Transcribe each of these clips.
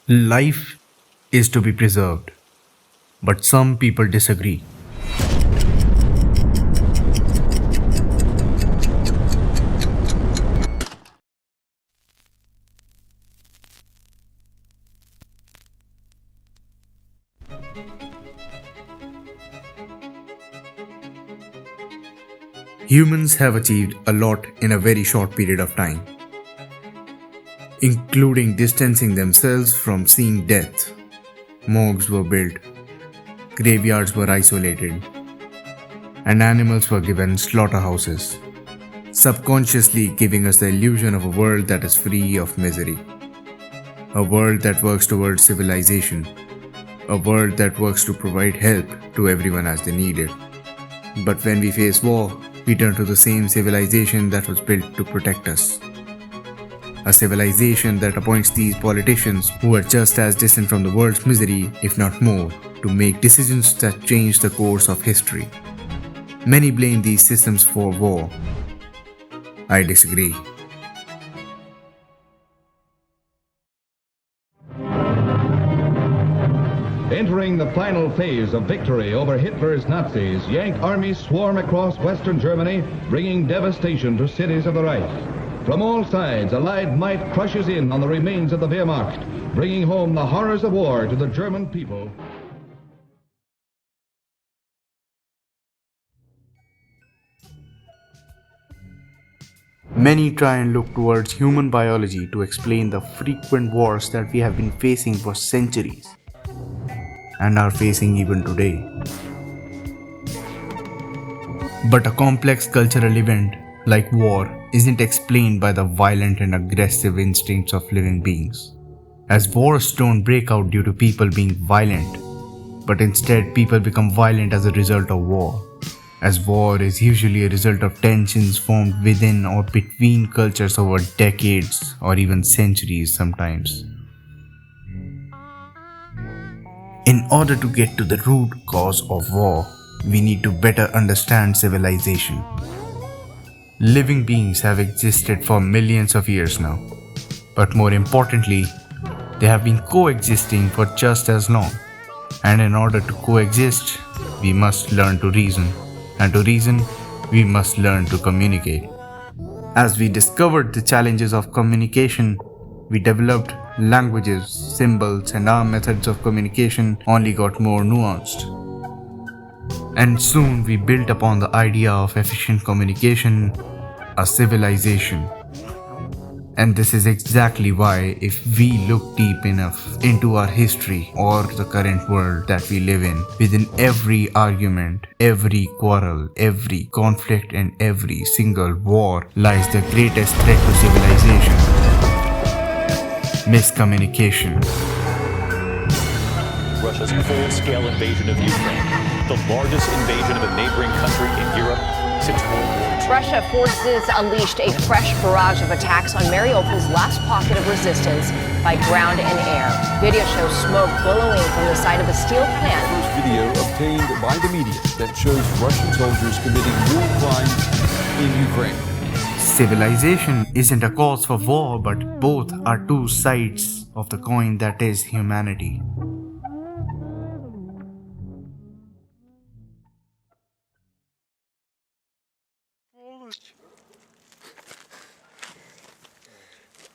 Life is to be preserved, but some people disagree. Humans have achieved a lot in a very short period of time, including distancing themselves from seeing death. Morgues were built, graveyards were isolated, and animals were given slaughterhouses, subconsciously giving us the illusion of a world that is free of misery. A world that works towards civilization. A world that works to provide help to everyone as they need it. But when we face war, we turn to the same civilization that was built to protect us. A civilization that appoints these politicians who are just as distant from the world's misery, if not more, to make decisions that change the course of history. Many blame these systems for war. I disagree. Entering the final phase of victory over Hitler's Nazis, Yank armies swarm across Western Germany, bringing devastation to cities of the Reich. From all sides, Allied might crushes in on the remains of the Wehrmacht, bringing home the horrors of war to the German people. Many try and look towards human biology to explain the frequent wars that we have been facing for centuries and are facing even today. But a complex cultural event like war isn't explained by the violent and aggressive instincts of living beings, as wars don't break out due to people being violent, but instead people become violent as a result of war, as war is usually a result of tensions formed within or between cultures over decades or even centuries sometimes. In order to get to the root cause of war, we need to better understand civilization. Living beings have existed for millions of years now, but more importantly, they have been coexisting for just as long. And in order to coexist, we must learn to reason. And to reason, we must learn to communicate. As we discovered the challenges of communication, we developed languages, symbols, and our methods of communication only got more nuanced. And soon we built upon the idea of efficient communication, a civilization. And this is exactly why, if we look deep enough into our history or the current world that we live in, within every argument, every quarrel, every conflict, and every single war lies the greatest threat to civilization: miscommunication. Russia's full-scale invasion of Ukraine, the largest invasion of a neighboring country in Europe since World War II. Russia forces unleashed a fresh barrage of attacks on Mariupol's last pocket of resistance by ground and air. Video shows smoke billowing from the side of a steel plant. Video obtained by the media that shows Russian soldiers committing war crimes in Ukraine. Civilization isn't a cause for war, but both are two sides of the coin that is humanity.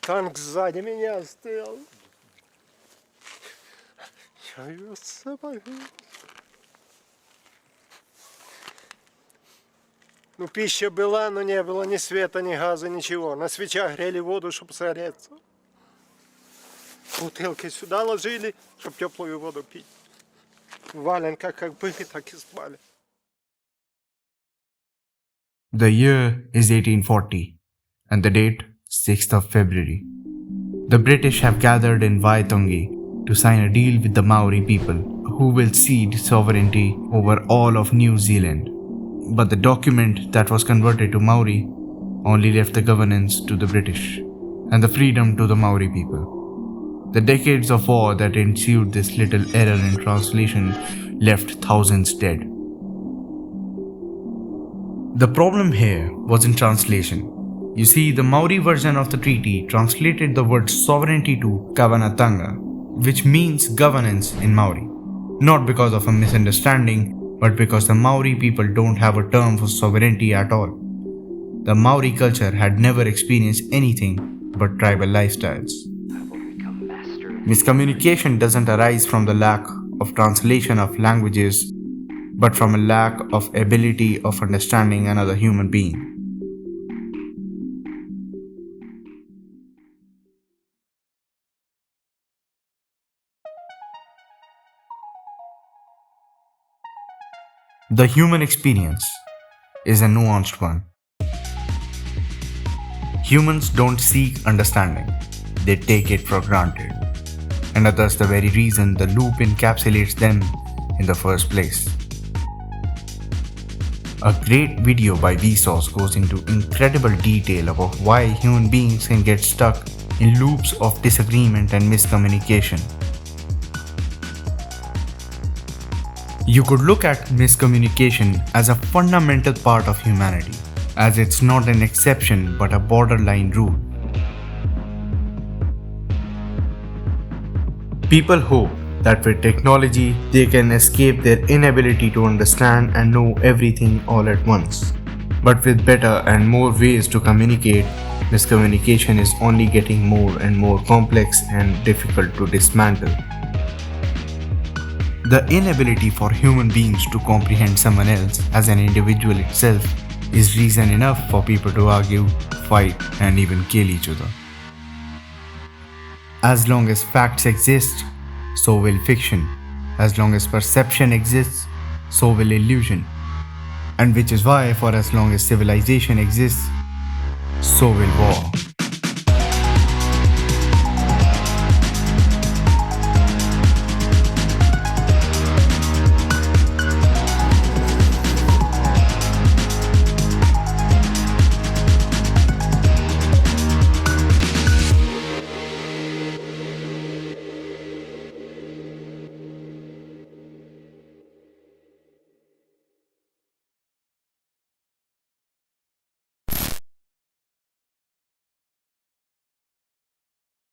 Танк сзади меня стоял. Я ее собою. Ну, пища была, но не было ни света, ни газа, ничего. На свечах грели воду, чтобы согреться. Бутылки сюда ложили, чтобы теплую воду пить. В валенках как были, так и спали. The year is 1840, and the date 6th of February. The British have gathered in Waitangi to sign a deal with the Maori people, who will cede sovereignty over all of New Zealand. But the document that was converted to Maori only left the governance to the British and the freedom to the Maori people. The decades of war that ensued this little error in translation left thousands dead. The problem here was in translation. You see, the Maori version of the treaty translated the word sovereignty to Kavanatanga, which means governance in Maori. Not because of a misunderstanding, but because the Maori people don't have a term for sovereignty at all. The Maori culture had never experienced anything but tribal lifestyles. Miscommunication doesn't arise from the lack of translation of languages, but from a lack of ability of understanding another human being. The human experience is a nuanced one. Humans don't seek understanding, they take it for granted. And thus the very reason the loop encapsulates them in the first place. A great video by Vsauce goes into incredible detail about why human beings can get stuck in loops of disagreement and miscommunication. You could look at miscommunication as a fundamental part of humanity, as it's not an exception but a borderline rule. People hope that with technology they can escape their inability to understand and know everything all at once. But with better and more ways to communicate, miscommunication is only getting more and more complex and difficult to dismantle. The inability for human beings to comprehend someone else as an individual itself is reason enough for people to argue, fight, and even kill each other. As long as facts exist, so will fiction. As long as perception exists, so will illusion. And which is why, for as long as civilization exists, so will war.